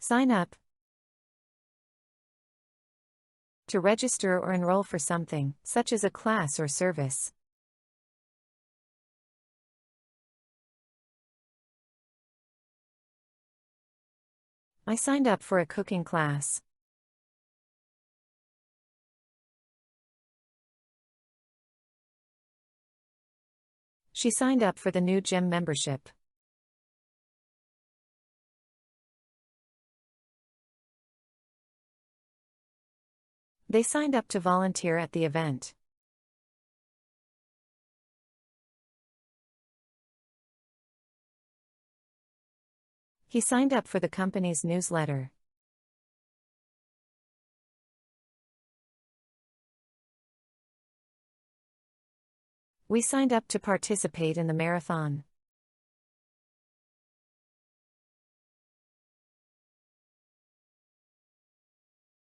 Sign up. To register or enroll for something, such as a class or service. I signed up for a cooking class. She signed up for the new gym membership. They signed up to volunteer at the event. He signed up for the company's newsletter. We signed up to participate in the marathon.